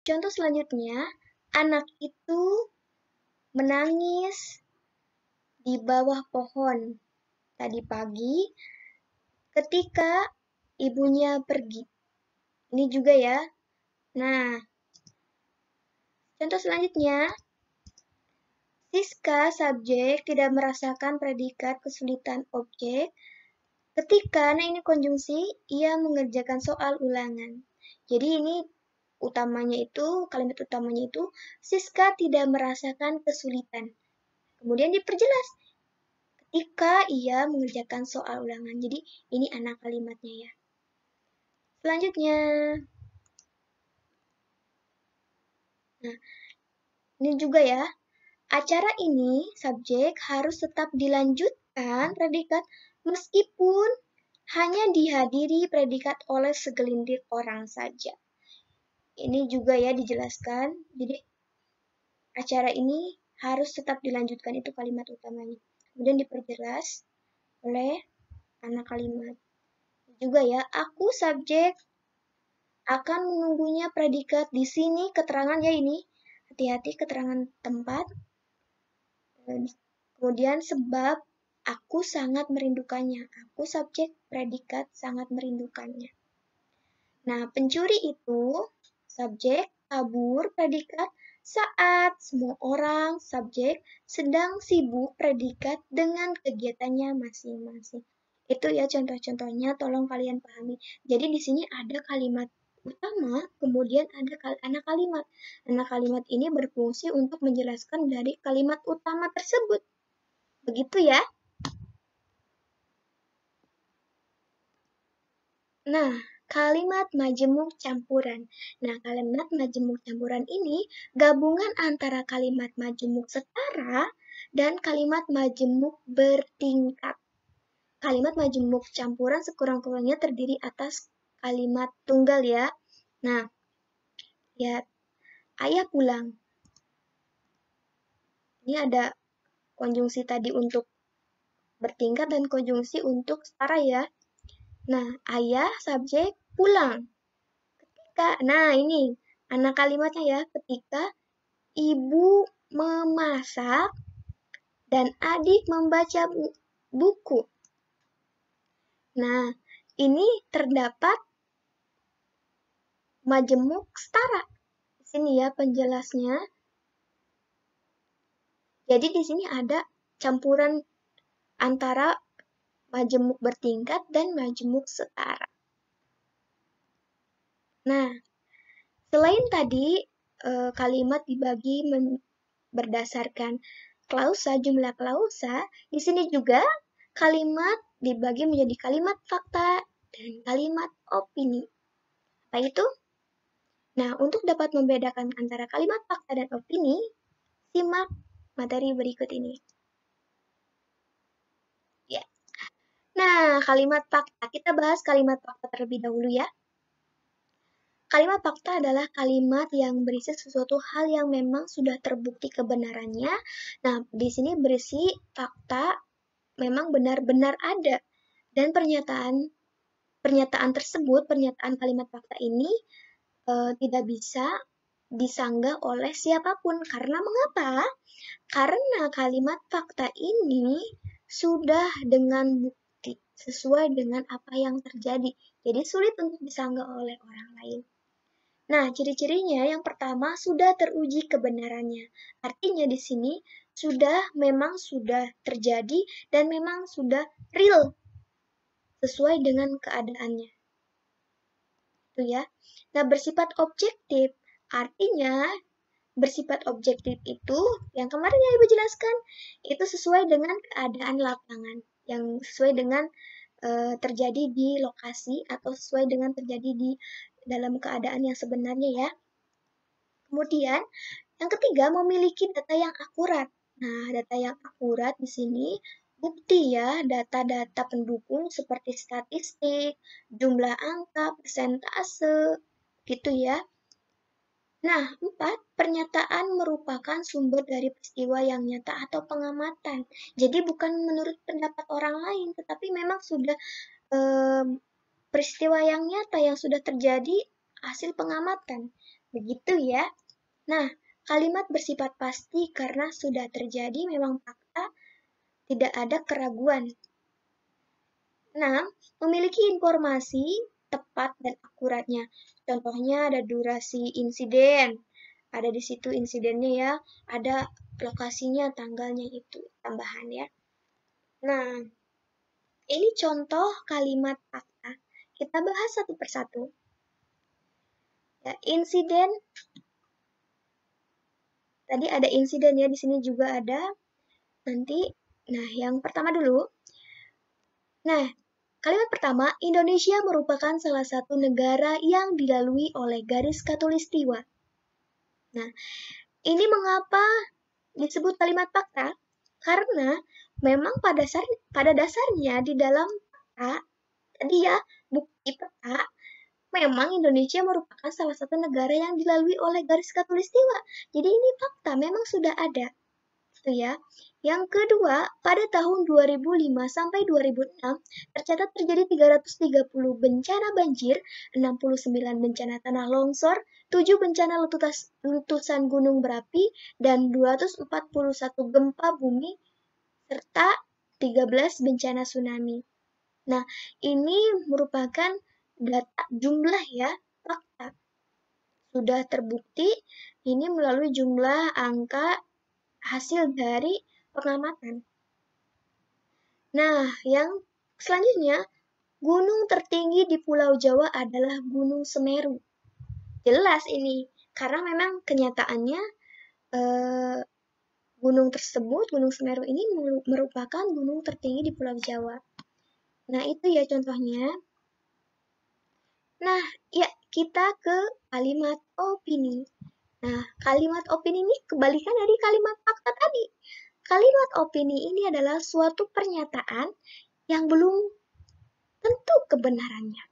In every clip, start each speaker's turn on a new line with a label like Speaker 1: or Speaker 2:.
Speaker 1: Contoh selanjutnya, anak itu menangis di bawah pohon tadi pagi ketika ibunya pergi. Ini juga ya. Nah, contoh selanjutnya, Siska subjek tidak merasakan predikat kesulitan objek ketika, nah ini konjungsi, ia mengerjakan soal ulangan. Jadi ini kalimat utamanya itu, Siska tidak merasakan kesulitan. Kemudian diperjelas, ketika ia mengerjakan soal ulangan. Jadi ini anak kalimatnya ya. Selanjutnya, nah ini juga ya, acara ini subjek harus tetap dilanjutkan predikat meskipun hanya dihadiri predikat oleh segelintir orang saja. Ini juga ya dijelaskan. Jadi acara ini harus tetap dilanjutkan, itu kalimat utamanya. Kemudian diperjelas oleh anak kalimat. Juga ya, aku subjek akan menunggunya predikat di sini keterangan ya ini. Hati-hati keterangan tempat. Kemudian sebab aku sangat merindukannya. Aku subjek predikat sangat merindukannya. Nah, pencuri itu subjek, kabur predikat, saat semua orang subjek sedang sibuk predikat dengan kegiatannya masing-masing. Itu ya contoh-contohnya, tolong kalian pahami. Jadi di sini ada kalimat utama, kemudian ada anak kalimat. Anak kalimat ini berfungsi untuk menjelaskan dari kalimat utama tersebut. Begitu ya. Nah, kalimat majemuk campuran. Nah, kalimat majemuk campuran ini gabungan antara kalimat majemuk setara dan kalimat majemuk bertingkat. Kalimat majemuk campuran sekurang-kurangnya terdiri atas kalimat tunggal ya. Nah, lihat, ayah pulang. Ini ada konjungsi tadi untuk bertingkat dan konjungsi untuk setara ya. Nah, ayah subjek pulang. Nah, ini anak kalimatnya ya, ketika ibu memasak dan adik membaca buku. Nah, ini terdapat majemuk setara. Di sini ya penjelasnya. Jadi di sini ada campuran antara majemuk bertingkat dan majemuk setara. Nah, selain tadi kalimat dibagi berdasarkan klausa, jumlah klausa, di sini juga kalimat dibagi menjadi kalimat fakta dan kalimat opini. Apa itu? Nah, untuk dapat membedakan antara kalimat fakta dan opini, simak materi berikut ini. Ya. Nah, kalimat fakta. Kita bahas kalimat fakta terlebih dahulu ya. Kalimat fakta adalah kalimat yang berisi sesuatu hal yang memang sudah terbukti kebenarannya. Nah, di sini berisi fakta memang benar-benar ada. Dan pernyataan tersebut, pernyataan kalimat fakta ini tidak bisa disanggah oleh siapapun. Karena mengapa? Karena kalimat fakta ini sudah dengan bukti, sesuai dengan apa yang terjadi. Jadi sulit untuk disanggah oleh orang lain. Nah, ciri-cirinya yang pertama sudah teruji kebenarannya. Artinya di sini memang sudah terjadi dan memang sudah real sesuai dengan keadaannya. Itu ya. Nah, bersifat objektif. Artinya bersifat objektif itu yang kemarin yang Ibu jelaskan itu sesuai dengan keadaan lapangan, yang sesuai dengan terjadi di lokasi atau sesuai dengan terjadi di dalam keadaan yang sebenarnya ya. Kemudian yang ketiga memiliki data yang akurat. Nah, data yang akurat di sini bukti ya, data-data pendukung seperti statistik, jumlah angka, persentase, gitu ya. Nah, 4, pernyataan merupakan sumber dari peristiwa yang nyata atau pengamatan. Jadi bukan menurut pendapat orang lain, tetapi memang sudah peristiwa yang nyata yang sudah terjadi hasil pengamatan. Begitu ya. Nah, kalimat bersifat pasti karena sudah terjadi memang fakta, tidak ada keraguan. 6. Memiliki informasi tepat dan akuratnya. Contohnya ada durasi insiden. Ada di situ insidennya ya, ada lokasinya, tanggalnya itu tambahan ya. Nah, ini contoh kalimat fakta. Kita bahas satu persatu. Ya, insiden. Tadi ada insiden ya, di sini juga ada. Nanti, nah yang pertama dulu. Nah, kalimat pertama, Indonesia merupakan salah satu negara yang dilalui oleh garis khatulistiwa. Nah, ini mengapa disebut kalimat fakta? Karena memang pada dasarnya di dalam fakta, tadi ya, bukti peta, memang Indonesia merupakan salah satu negara yang dilalui oleh garis khatulistiwa. Jadi ini fakta, memang sudah ada. Itu ya. Yang kedua, pada tahun 2005 sampai 2006 tercatat terjadi 330 bencana banjir, 69 bencana tanah longsor, 7 bencana letusan gunung berapi, dan 241 gempa bumi, serta 13 bencana tsunami. Nah, ini merupakan data jumlah ya, fakta. Sudah terbukti ini melalui jumlah angka hasil dari pengamatan. Nah, yang selanjutnya, gunung tertinggi di Pulau Jawa adalah Gunung Semeru. Jelas ini, karena memang kenyataannya gunung tersebut, Gunung Semeru ini merupakan gunung tertinggi di Pulau Jawa. Nah, itu ya contohnya. Nah, ya kita ke kalimat opini. Nah, kalimat opini ini kebalikan dari kalimat fakta tadi. Kalimat opini ini adalah suatu pernyataan yang belum tentu kebenarannya.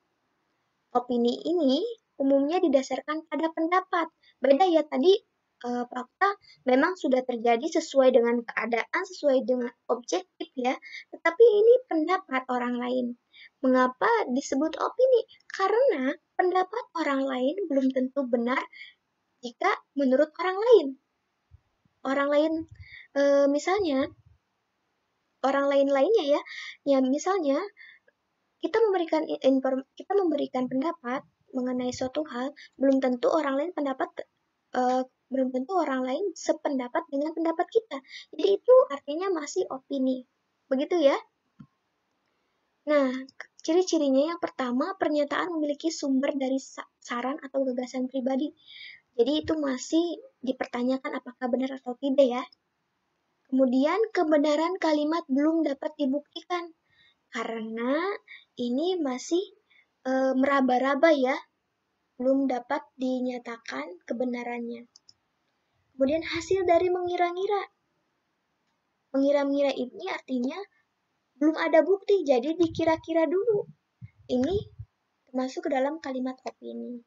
Speaker 1: Opini ini umumnya didasarkan pada pendapat. Beda ya tadi, fakta memang sudah terjadi sesuai dengan keadaan, sesuai dengan objektif ya. Tetapi ini pendapat orang lain. Mengapa disebut opini? Karena pendapat orang lain belum tentu benar jika menurut orang lain. Orang lain, misalnya, orang lain-lainnya ya, misalnya kita memberikan pendapat mengenai suatu hal, belum tentu orang lain sependapat dengan pendapat kita. Jadi itu artinya masih opini. Begitu ya. Nah, ciri-cirinya yang pertama, pernyataan memiliki sumber dari saran atau gagasan pribadi. Jadi itu masih dipertanyakan apakah benar atau tidak ya. Kemudian kebenaran kalimat belum dapat dibuktikan. Karena ini masih meraba-raba ya, belum dapat dinyatakan kebenarannya. Kemudian hasil dari mengira-ngira. Mengira-ngira ini artinya belum ada bukti, jadi dikira-kira dulu. Ini termasuk ke dalam kalimat opini.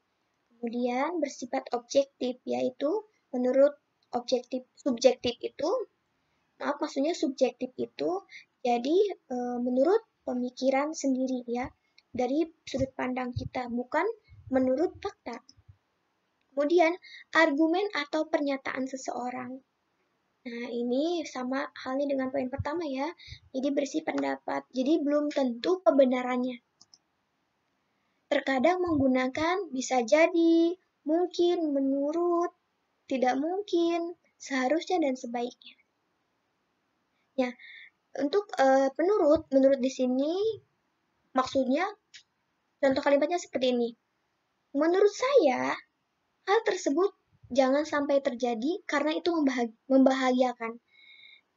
Speaker 1: Kemudian bersifat objektif, yaitu menurut subjektif itu, jadi menurut pemikiran sendiri ya, dari sudut pandang kita, bukan menurut fakta. Kemudian argumen atau pernyataan seseorang. Nah, ini sama halnya dengan poin pertama ya. Jadi bersih pendapat, jadi belum tentu kebenarannya. Terkadang menggunakan bisa jadi, mungkin, menurut, tidak mungkin, seharusnya, dan sebaiknya. Ya, untuk menurut di sini maksudnya contoh kalimatnya seperti ini. Menurut saya, hal tersebut jangan sampai terjadi karena itu membahayakan.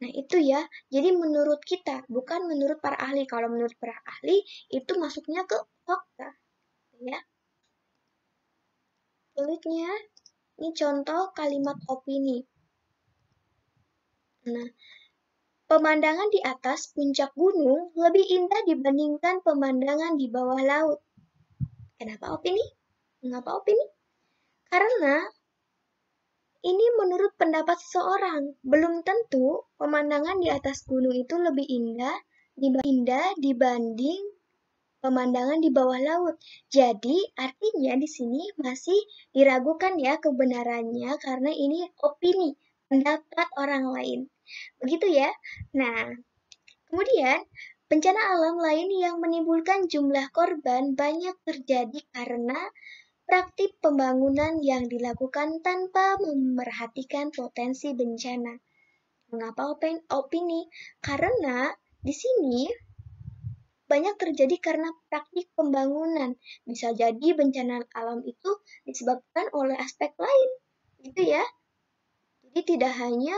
Speaker 1: Nah, itu ya. Jadi menurut kita, bukan menurut para ahli. Kalau menurut para ahli, itu masuknya ke fakta. Ya. Selanjutnya, ini contoh kalimat opini. Nah, pemandangan di atas puncak gunung lebih indah dibandingkan pemandangan di bawah laut. Kenapa opini? Mengapa opini? Karena ini menurut pendapat seseorang. Belum tentu pemandangan di atas gunung itu lebih indah dibanding pemandangan di bawah laut. Jadi, artinya di sini masih diragukan ya kebenarannya karena ini opini, pendapat orang lain. Begitu ya. Nah, kemudian bencana alam lain yang menimbulkan jumlah korban banyak terjadi karena praktik pembangunan yang dilakukan tanpa memerhatikan potensi bencana. Mengapa opini? Karena di sini banyak terjadi karena praktik pembangunan. Bisa jadi bencana alam itu disebabkan oleh aspek lain, gitu ya. Jadi tidak hanya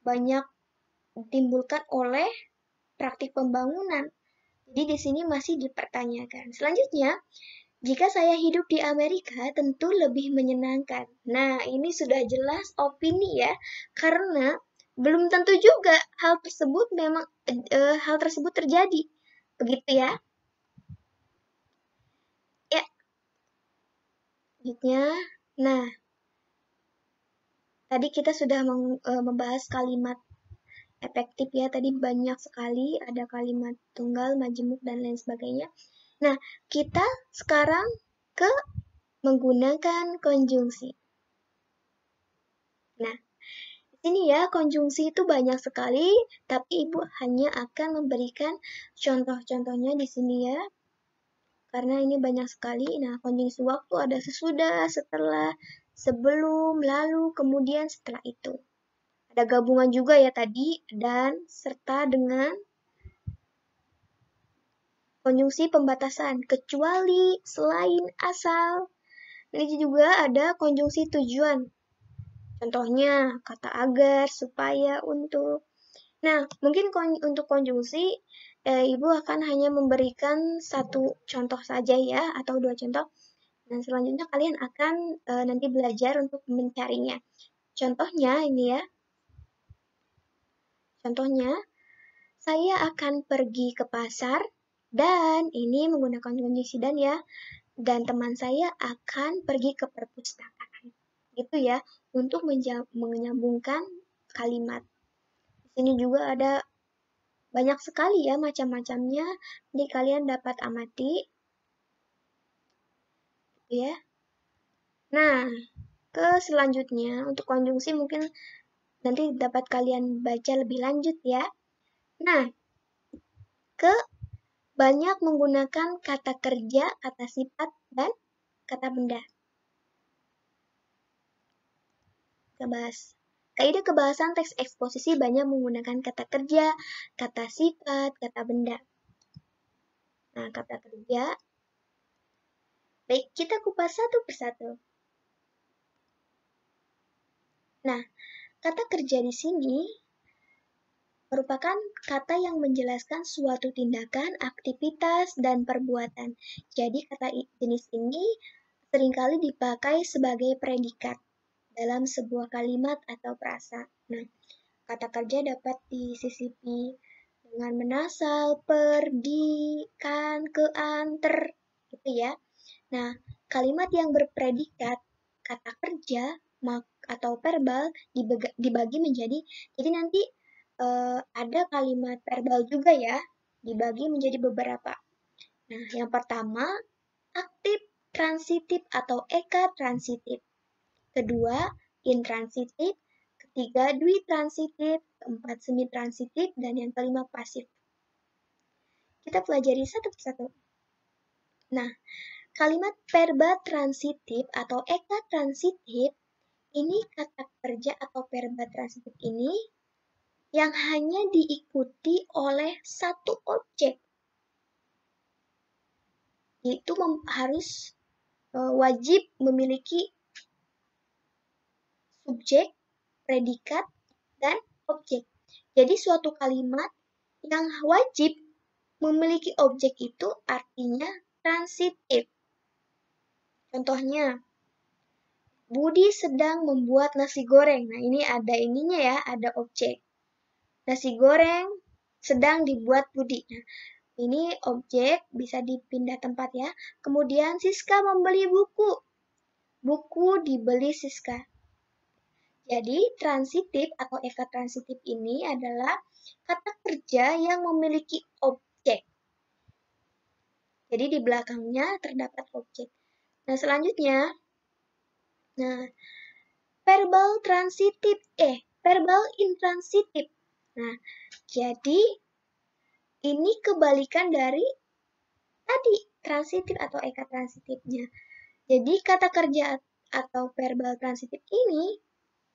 Speaker 1: banyak ditimbulkan oleh praktik pembangunan. Jadi di sini masih dipertanyakan. Selanjutnya, jika saya hidup di Amerika tentu lebih menyenangkan. Nah, ini sudah jelas opini ya, karena belum tentu juga hal tersebut terjadi. Begitu ya. Ya, selanjutnya. Nah, tadi kita sudah membahas kalimat efektif ya, tadi banyak sekali, ada kalimat tunggal, majemuk, dan lain sebagainya. Nah, kita sekarang ke menggunakan konjungsi. Nah, di sini ya, konjungsi itu banyak sekali, tapi Ibu hanya akan memberikan contoh-contohnya di sini ya. Karena ini banyak sekali. Nah, konjungsi waktu ada sesudah, setelah, sebelum, lalu, kemudian, setelah itu. Ada gabungan juga ya tadi, dan serta dengan konjungsi pembatasan, kecuali, selain, asal. Ini juga ada konjungsi tujuan. Contohnya, kata agar, supaya, untuk. Nah, mungkin untuk konjungsi, Ibu akan hanya memberikan satu contoh saja ya, atau dua contoh. Dan selanjutnya kalian akan nanti belajar untuk mencarinya. Contohnya ini ya. Contohnya, saya akan pergi ke pasar, dan ini menggunakan konjungsi dan ya. Dan teman saya akan pergi ke perpustakaan. Gitu ya, untuk menyambungkan kalimat. Di sini juga ada banyak sekali ya macam-macamnya. Jadi kalian dapat amati. Ya. Nah, ke selanjutnya untuk konjungsi mungkin nanti dapat kalian baca lebih lanjut ya. Nah, ke banyak menggunakan kata kerja, kata sifat, dan kata benda. Kita bahas. Kaidah kebahasan teks eksposisi banyak menggunakan kata kerja, kata sifat, kata benda. Nah, kata kerja. Baik, kita kupas satu persatu. Nah, kata kerja di sini merupakan kata yang menjelaskan suatu tindakan, aktivitas, dan perbuatan. Jadi kata jenis ini seringkali dipakai sebagai predikat dalam sebuah kalimat atau frasa. Nah, kata kerja dapat disisipi dengan menasal, per, di, kan, ke, an, ter, gitu ya. Nah, kalimat yang berpredikat kata kerja atau verbal dibagi menjadi, jadi nanti ada kalimat verbal juga ya, dibagi menjadi beberapa. Nah, yang pertama, aktif transitif atau eka transitif. Kedua, intransitif. Ketiga, dwi transitif. Keempat, semi transitif. Dan yang kelima, pasif. Kita pelajari satu persatu. Nah, kalimat verba transitif atau eka transitif, ini kata kerja atau verba transitif ini yang hanya diikuti oleh satu objek. Yaitu harus wajib memiliki subjek, predikat, dan objek. Jadi suatu kalimat yang wajib memiliki objek itu artinya transitif. Contohnya, Budi sedang membuat nasi goreng. Nah, ini ada ininya ya, ada objek. Nasi goreng sedang dibuat Budi. Nah, ini objek, bisa dipindah tempat ya. Kemudian Siska membeli buku. Buku dibeli Siska. Jadi, transitif atau eka transitif ini adalah kata kerja yang memiliki objek. Jadi di belakangnya terdapat objek. Nah, selanjutnya, verbal transitif, verbal intransitif. Nah, jadi ini kebalikan dari tadi, transitif atau eka transitifnya. Jadi kata kerja atau verbal transitif ini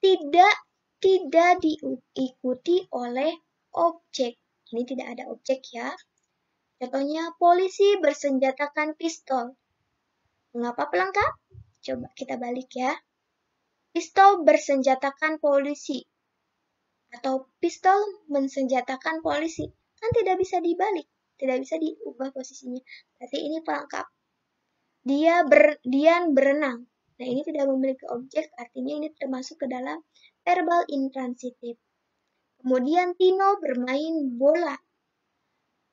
Speaker 1: tidak diikuti oleh objek. Ini tidak ada objek ya. Contohnya, polisi bersenjatakan pistol. Mengapa pelengkap? Coba kita balik ya. Pistol bersenjatakan polisi. Atau pistol mensenjatakan polisi. Kan tidak bisa dibalik. Tidak bisa diubah posisinya. Berarti ini pelengkap. Dian berenang. Nah, ini tidak memiliki objek, artinya ini termasuk ke dalam verbal intransitif. Kemudian Tino bermain bola.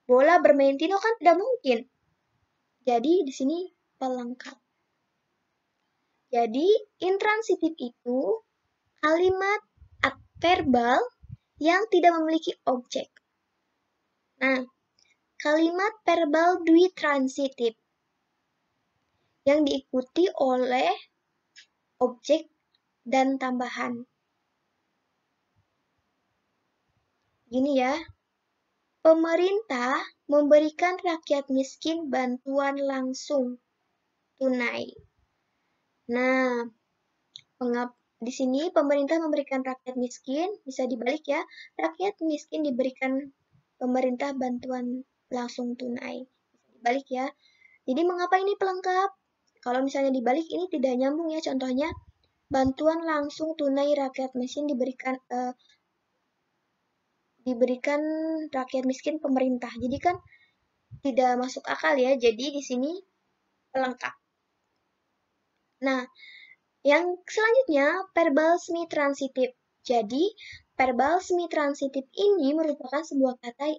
Speaker 1: Bola bermain Tino kan tidak mungkin. Jadi di sini pelengkap. Jadi intransitif itu kalimat adverbal yang tidak memiliki objek. Nah, kalimat verbal dwitransitif yang diikuti oleh objek dan tambahan. Gini ya, pemerintah memberikan rakyat miskin bantuan langsung tunai. Nah, di sini pemerintah memberikan rakyat miskin, bisa dibalik ya, rakyat miskin diberikan pemerintah bantuan langsung tunai. Bisa dibalik ya. Jadi mengapa ini pelengkap? Kalau misalnya dibalik ini tidak nyambung ya, contohnya bantuan langsung tunai rakyat miskin diberikan rakyat miskin pemerintah. Jadi kan tidak masuk akal ya. Jadi di sini pelengkap. Nah, yang selanjutnya verbal semi transitif. Jadi verbal semi transitif ini merupakan sebuah kata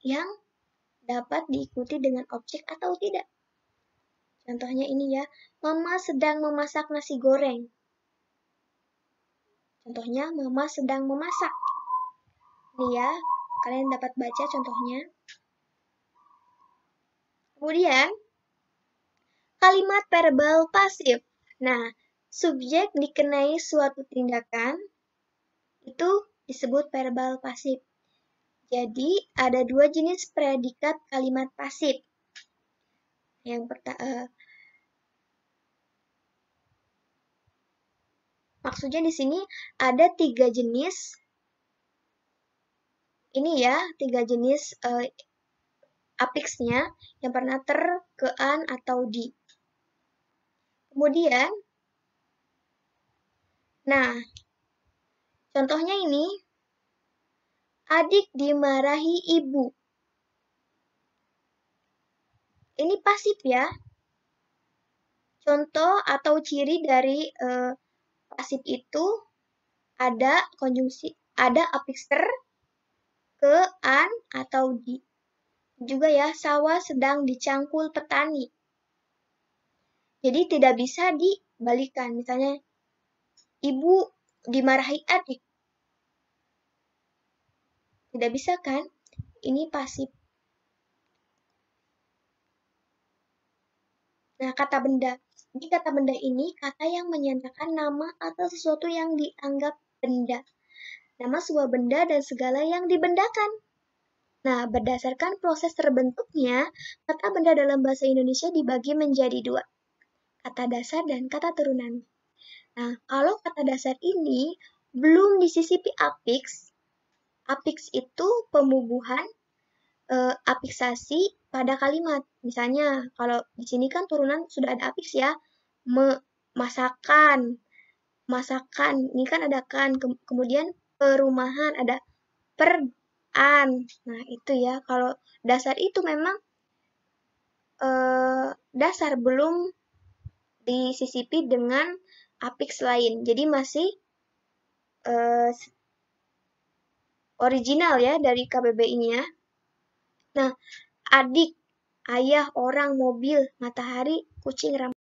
Speaker 1: yang dapat diikuti dengan objek atau tidak. Contohnya ini ya, Mama sedang memasak nasi goreng. Contohnya, Mama sedang memasak. Ini ya, kalian dapat baca contohnya. Kemudian, kalimat verbal pasif. Nah, subjek dikenai suatu tindakan, itu disebut verbal pasif. Jadi, ada dua jenis predikat kalimat pasif. Yang pertama, maksudnya di sini ada 3 jenis. Ini ya, 3 jenis afiksnya yang pernah ter, ke, an, atau di. Kemudian, nah, contohnya ini, adik dimarahi ibu. Ini pasif ya. Contoh atau ciri dari pasif itu ada konjungsi, ada afiks ter, ke, an, atau di. Juga ya, sawah sedang dicangkul petani. Jadi tidak bisa dibalikan. Misalnya, ibu dimarahi adik. Tidak bisa kan? Ini pasif. Nah, kata benda. Di kata benda ini, kata yang menyatakan nama atau sesuatu yang dianggap benda. Nama sebuah benda dan segala yang dibendakan. Nah, berdasarkan proses terbentuknya, kata benda dalam bahasa Indonesia dibagi menjadi 2. Kata dasar dan kata turunan. Nah, kalau kata dasar ini belum disisipi afiks, afiks itu pembubuhan afiksasi pada kalimat. Misalnya, kalau di sini kan turunan sudah ada afiks ya. Masakan. Masakan. Ini kan ada kan. Kemudian perumahan ada per-an. Nah, itu ya. Kalau dasar itu memang dasar belum disisipi dengan afiks lain. Jadi masih original ya dari KBBI-nya. Nah, adik, ayah, orang, mobil, matahari, kucing, rambut.